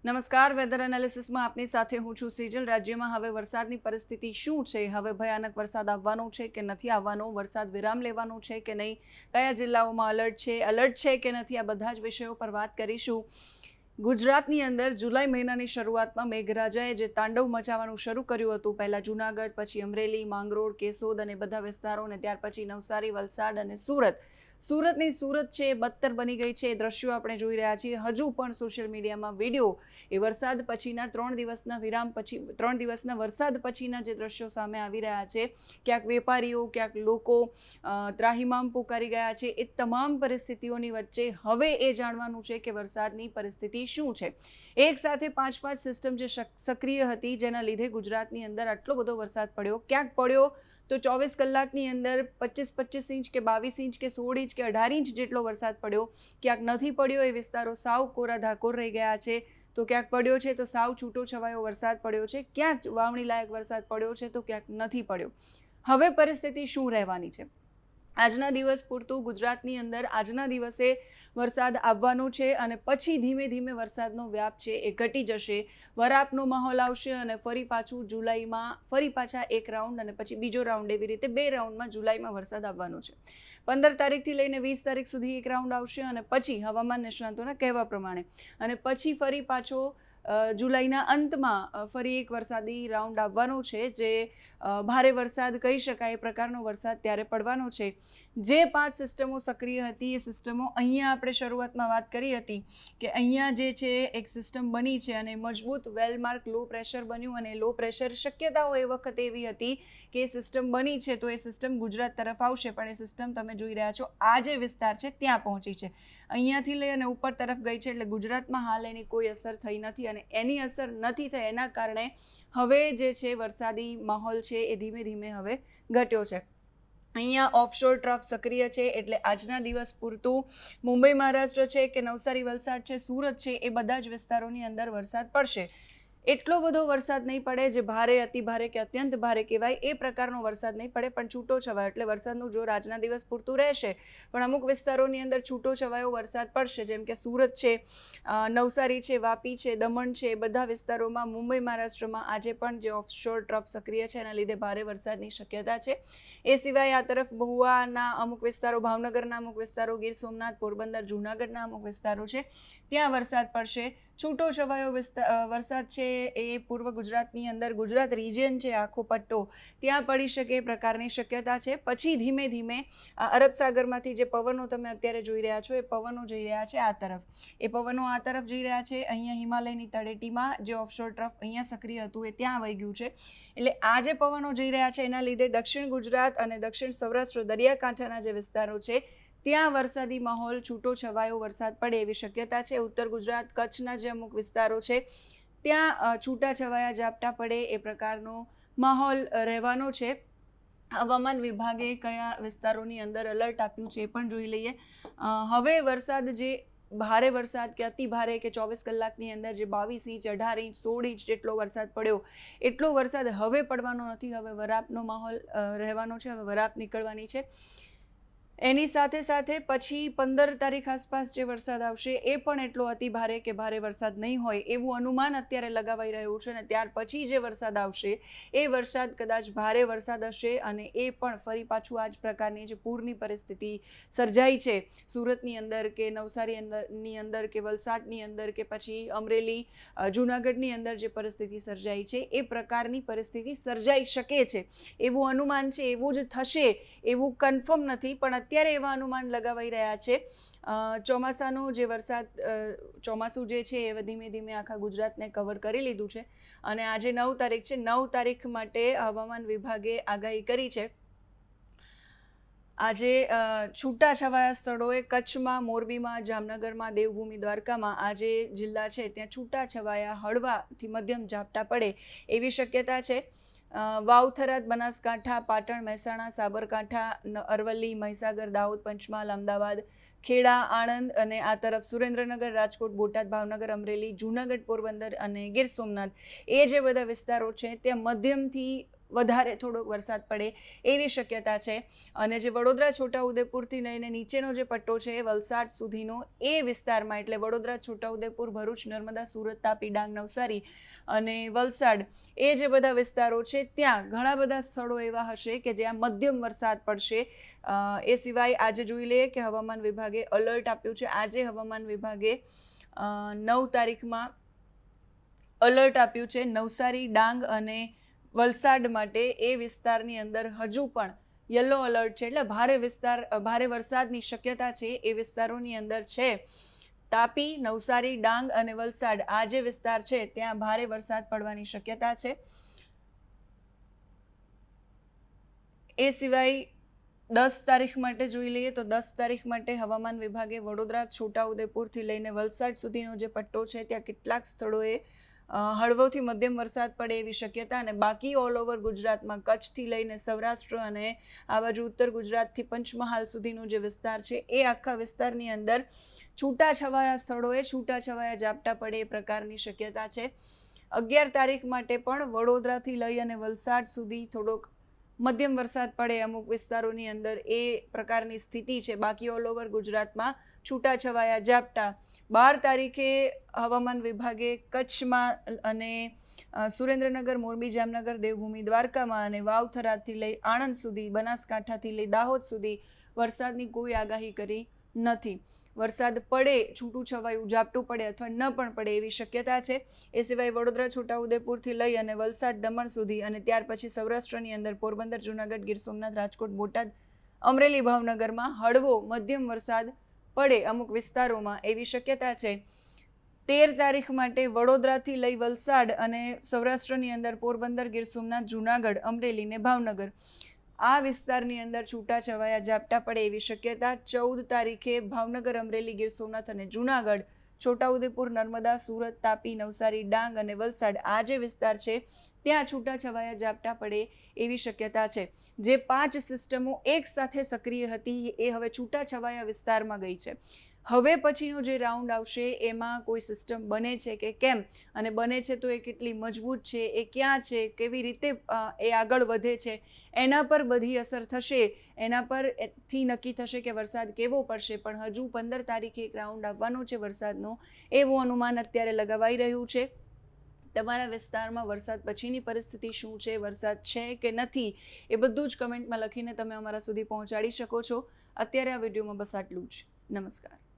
નમસ્કાર, વેધર એનાલિસિસમાં આપની સાથે હું છું સેજલ। રાજ્યમાં હવે વરસાદની પરિસ્થિતિ શું છે? હવે ભયાનક વરસાદ આવવાનો છે કે નથી આવવાનો? વરસાદ વિરામ લેવાનો છે કે નહીં? કયા જિલ્લાઓમાં અલર્ટ છે કે નથી? આ બધા જ વિષયો પર વાત કરીશું। ગુજરાતની અંદર જુલાઈ મહિનાની શરૂઆતમાં મેઘરાજાએ જે તાંડવ મચાવવાનું શરૂ કર્યું હતું, પહેલાં જૂનાગઢ, પછી અમરેલી, માંગરોળ, કેશોદ અને બધા વિસ્તારો, અને ત્યાર પછી નવસારી, વલસાડ અને સુરતની સુરત છે એ બદતર બની ગઈ છે। એ દ્રશ્યો આપણે જોઈ રહ્યા છીએ। હજુ પણ સોશિયલ મીડિયામાં વિડીયો એ વરસાદ પછીના 3 દિવસના વિરામ પછી 3 દિવસના વરસાદ પછીના જે દ્રશ્યો સામે આવી રહ્યા છે, ક્યાંક વેપારીઓ, ક્યાંક લોકો ત્રાહિમામ પોકારી ગયા છે। એ તમામ પરિસ્થિતિઓની વચ્ચે હવે એ જાણવાનું છે કે વરસાદની પરિસ્થિતિ શું છે। એક સાથે 5 સિસ્ટમ જે સક્રિય હતી, જેના લીધે ગુજરાતની અંદર આટલો બધો વરસાદ પડ્યો। ક્યાંક પડ્યો તો 24 કલાકની અંદર 25 ઇંચ કે 22 ઇંચ કે 16 ઇંચ કે 18 ઇંચ જેટલો વરસાદ પડ્યો। ક્યાંક નથી પડ્યો, એ વિસ્તારો સાવ કોરા ધાકોર રહી ગયા છે। તો ક્યાંક પડ્યો છે તો સાવ છૂટો છવાયો વરસાદ પડ્યો છે। ક્યાંક વાવણી લાયક વરસાદ પડ્યો છે તો ક્યાંક નથી પડ્યો। હવે પરિસ્થિતિ શું રહેવાની છે? આજના દિવસ પૂરતું ગુજરાતની અંદર આજના દિવસે વરસાદ આવવાનો છે અને પછી ધીમે ધીમે વરસાદનો વ્યાપ છે એ ઘટી જશે। વરાપનો માહોલ આવશે અને ફરી પાછું જુલાઈમાં ફરી પાછા એક રાઉન્ડ અને પછી બીજો રાઉન્ડ, એવી રીતે 2 રાઉન્ડમાં જુલાઈમાં વરસાદ આવવાનો છે। 15 તારીખથી લઈને 20 તારીખ સુધી એક રાઉન્ડ આવશે અને પછી હવામાન નિષ્ણાતોના કહેવા પ્રમાણે અને પછી ફરી પાછો જુલાઈના અંતમાં ફરી એક વરસાદી રાઉન્ડ આવવાનો છે, જે ભારે વરસાદ કહી શકાય એ પ્રકારનો વરસાદ ત્યારે પડવાનો છે। જે 5 સિસ્ટમો સક્રિય હતી, એ સિસ્ટમો અહીંયા આપણે શરૂઆતમાં વાત કરી હતી કે અહીંયા જે છે એક સિસ્ટમ બની છે અને મજબૂત વેલમાર્ક લો પ્રેશર બન્યું, અને લો પ્રેશર શક્યતાઓ એ વખતે એવી હતી કે એ સિસ્ટમ બની છે તો એ સિસ્ટમ ગુજરાત તરફ આવશે, પણ એ સિસ્ટમ તમે જોઈ રહ્યા છો આ જે વિસ્તાર છે ત્યાં પહોંચી છે। અહીંયાથી લઈ અને ઉપર તરફ ગઈ છે, એટલે ગુજરાતમાં હાલ એની કોઈ અસર થઈ નથી અને એની અસર નથી થઈ એના કારણે હવે જે છે વરસાદી માહોલ છે એ ધીમે ધીમે હવે ઘટ્યો છે। અહીંયા ઓફશોર ટ્રફ સક્રિય છે, એટલે આજના દિવસ પૂરતું મુંબઈ મહારાષ્ટ્ર છે કે નવસારી વલસાડ છે, સુરત છે, એ બધા જ વિસ્તારોની અંદર વરસાદ પડશે। એટલો બધો વરસાદ નહીં પડે જે ભારે, અતિ ભારે કે અત્યંત ભારે કહેવાય, એ પ્રકારનો વરસાદ નહીં પડે, પણ છૂટો છવાયો, એટલે વરસાદનું જોર આજના દિવસ પૂરતું રહેશે, પણ અમુક વિસ્તારોની અંદર છૂટો છવાયો વરસાદ પડશે, જેમ કે સુરત છે, નવસારી છે, વાપી છે, દમણ છે, એ બધા વિસ્તારોમાં મુંબઈ મહારાષ્ટ્રમાં આજે પણ જે ઓફશોર ટ્રફ સક્રિય છે એના લીધે ભારે વરસાદની શક્યતા છે। એ સિવાય આ તરફ મહુવાના અમુક વિસ્તારો, ભાવનગરના અમુક વિસ્તારો, ગીર સોમનાથ, પોરબંદર, જૂનાગઢના અમુક વિસ્તારો છે, ત્યાં વરસાદ પડશે। છૂટો છવાયો વરસાદ છે એ પૂર્વ ગુજરાતની અંદર, ગુજરાત રિજિયન છે આખો પટ્ટો, ત્યાં પડી શકે એ પ્રકારની શક્યતા છે। પછી ધીમે ધીમે અરબ સાગરમાંથી જે પવનો તમે અત્યારે જોઈ રહ્યા છો, એ પવનો જઈ રહ્યા છે આ તરફ, એ પવનો આ તરફ જઈ રહ્યા છે। અહીંયા હિમાલયની તળેટીમાં જે ઓફશોર ટ્રફ અહીંયા સક્રિય હતું એ ત્યાં વહી ગયું છે, એટલે આ જે પવનો જઈ રહ્યા છે એના લીધે દક્ષિણ ગુજરાત અને દક્ષિણ સૌરાષ્ટ્ર દરિયાકાંઠાના જે વિસ્તારો છે ત્યાં વરસાદી માહોલ, છૂટો છવાયો વરસાદ પડે એવી શક્યતા છે। ઉત્તર ગુજરાત, કચ્છના જે અમુક વિસ્તારો છે ત્યાં છૂટા છવાયા ઝાપટા પડે એ પ્રકારનો માહોલ રહેવાનો છે। હવામાન વિભાગે કયા વિસ્તારોની અંદર એલર્ટ આપ્યું છે એ પણ જોઈ લઈએ। હવે વરસાદ જે ભારે વરસાદ કે અતિ ભારે કે 24 કલાકની અંદર જે 22 ઇંચ, 18 ઇંચ, 16 ઇંચ જેટલો વરસાદ પડ્યો, એટલો વરસાદ હવે પડવાનો નથી। હવે વરાપનો માહોલ રહેવાનો છે, હવે વરાપ નીકળવાની છે। એની સાથે સાથે પછી 15 તારીખ આસપાસ જે વરસાદ આવશે એ પણ એટલો અતિ ભારે કે ભારે વરસાદ નહીં હોય એવું અનુમાન અત્યારે લગાવાઈ રહ્યું છે, અને ત્યાર પછી જે વરસાદ આવશે એ વરસાદ કદાચ ભારે વરસાદ હશે, અને એ પણ ફરી પાછું આ જ પ્રકારની જે પૂરની પરિસ્થિતિ સર્જાઈ છે સુરતની અંદર કે નવસારીની અંદર કે વલસાડની અંદર કે પછી અમરેલી, જૂનાગઢની અંદર જે પરિસ્થિતિ સર્જાઈ છે એ પ્રકારની પરિસ્થિતિ સર્જાઈ શકે છે એવું અનુમાન છે। એવું જ થશે એવું કન્ફર્મ નથી, પણ અત્યારે એવા અનુમાન લગાવાઈ રહ્યા છે। ચોમાસાનો જે વરસાદ, ચોમાસું જે છે એ ધીમે ધીમે આખા ગુજરાતને કવર કરી લીધું છે, અને આજે 9 તારીખ છે, 9 તારીખ માટે હવામાન વિભાગે આગાહી કરી છે। આજે છૂટાછવાયા સ્થળોએ કચ્છમાં, મોરબીમાં, જામનગરમાં, દેવભૂમિ દ્વારકામાં આ જે જિલ્લા છે ત્યાં છૂટાછવાયા હળવાથી મધ્યમ ઝાપટા પડે એવી શક્યતા છે। વાવ, થરાદ, બનાસકાંઠા, પાટણ, મહેસાણા, સાબરકાંઠા, અરવલ્લી, મહીસાગર, દાહોદ, પંચમહાલ, અમદાવાદ, ખેડા, આણંદ અને આ તરફ સુરેન્દ્રનગર, રાજકોટ, બોટાદ, ભાવનગર, અમરેલી, જૂનાગઢ, પોરબંદર અને ગીર સોમનાથ, એ જે બધા વિસ્તારો છે ત્યાં મધ્યમથી વધારે થોડોક વરસાદ પડે એવી શક્યતા છે. અને જે વડોદરા છોટાઉદેપુરથી લઈને નીચેનો જે પટ્ટો છે એ વલસાડ સુધીનો એ વિસ્તારમાં, એટલે વડોદરા છોટાઉદેપુર ભરૂચ નર્મદા સુરત તાપી ડાંગ નવસારી અને વલસાડ, એ જે બધા વિસ્તારો છે ત્યાં ઘણા બધા સ્થળો એવા હશે કે જ્યાં મધ્યમ વરસાદ પડશે. એ સિવાય આજે જોઈ લઈએ કે હવામાન વિભાગે અલર્ટ આપ્યું છે. આજે હવામાન વિભાગે 9 તારીખમાં અલર્ટ આપ્યું છે નવસારી ડાંગ અને વલસાડ માટે. એ વિસ્તારની અંદર હજુ પણ યલો અલર્ટ છે, એટલે ભારે વરસાદની શક્યતા છે એ વિસ્તારોની અંદર છે. તાપી, નવસારી, ડાંગ અને વલસાડ આ જે વિસ્તાર છે ત્યાં ભારે વરસાદ પડવાની શક્યતા છે. એ સિવાય 10 તારીખ માટે જોઈ લઈએ તો 10 તારીખ માટે હવામાન વિભાગે વડોદરા છોટાઉદેપુરથી લઈને વલસાડ સુધીનો જે પટ્ટો છે ત્યાં કેટલાક સ્થળોએ હળવોથી મધ્યમ વરસાદ પડે એવી શક્યતા. અને બાકી ઓલ ઓવર ગુજરાતમાં કચ્છથી લઈને સૌરાષ્ટ્ર અને આ બાજુ ઉત્તર ગુજરાતથી પંચમહાલ સુધીનો જે વિસ્તાર છે એ આખા વિસ્તારની અંદર છૂટાછવાયા સ્થળોએ છૂટાછવાયા ઝાપટા પડે એ પ્રકારની શક્યતા છે. 11 તારીખ માટે પણ વડોદરાથી લઈ અને વલસાડ સુધી થોડોક મધ્યમ વરસાદ પડે અમુક વિસ્તારોની અંદર એ પ્રકારની સ્થિતિ છે. બાકી ઓલ ઓવર ગુજરાતમાં છૂટાછવાયા ઝાપટા. 12 તારીખે હવામાન વિભાગે કચ્છમાં અને સુરેન્દ્રનગર, મોરબી, જામનગર, દેવભૂમિ, દ્વારકામાં અને વાવ થરાદથી લઈ આણંદ સુધી, બનાસકાંઠાથી લઈ દાહોદ સુધી વરસાદની કોઈ આગાહી કરી નથી. વરસાદ પડે, છૂટું છવાયું ઝાપટું પડે અથવા ન પણ પડે એવી શક્યતા છે. એ સિવાય વડોદરા છોટાઉદેપુરથી લઈ અને વલસાડ દમણ સુધી અને ત્યાર પછી સૌરાષ્ટ્રની અંદર પોરબંદર, જૂનાગઢ, ગીર સોમનાથ, રાજકોટ, બોટાદ, અમરેલી, ભાવનગરમાં હળવો મધ્યમ વરસાદ પડે અમુક વિસ્તારોમાં એવી શક્યતા છે. 13 તારીખ માટે વડોદરાથી લઈ વલસાડ અને સૌરાષ્ટ્રની અંદર પોરબંદર, ગીર સોમનાથ, જૂનાગઢ, અમરેલી ને ભાવનગર આ વિસ્તારની અંદર છૂટાછવાયા ઝાપટા પડે એવી શક્યતા. 14 તારીખે ભાવનગર, અમરેલી, ગીર સોમનાથ અને જૂનાગઢ, છોટાઉદેપુર, નર્મદા, સુરત, તાપી, નવસારી, ડાંગ અને વલસાડ આ જે વિસ્તાર છે ત્યાં છૂટાછવાયા ઝાપટા પડે એવી શક્યતા છે. જે 5 સિસ્ટમો એક સાથે સક્રિય હતી એ હવે છૂટાછવાયા વિસ્તારમાં ગઈ છે. હવે પછીનો જે રાઉન્ડ આવશે એમાં કોઈ સિસ્ટમ બને છે કે કેમ, અને બને છે તો એ કેટલી મજબૂત છે, એ ક્યાં છે, કેવી રીતે એ આગળ વધે છે, એના પર બધી અસર થશે. એના પરથી નક્કી થશે કે વરસાદ કેવો પડશે. પણ હજુ 15 તારીખે એક રાઉન્ડ આવવાનો છે વરસાદનો, એવું અનુમાન અત્યારે લગાવાઈ રહ્યું છે. તમારા વિસ્તારમાં વરસાદ પછીની પરિસ્થિતિ શું છે, વરસાદ છે કે નથી, એ બધું જ કમેન્ટમાં લખીને તમે અમારા સુધી પહોંચાડી શકો છો. અત્યારે આ વિડીયોમાં બસ આટલું જ. નમસ્કાર.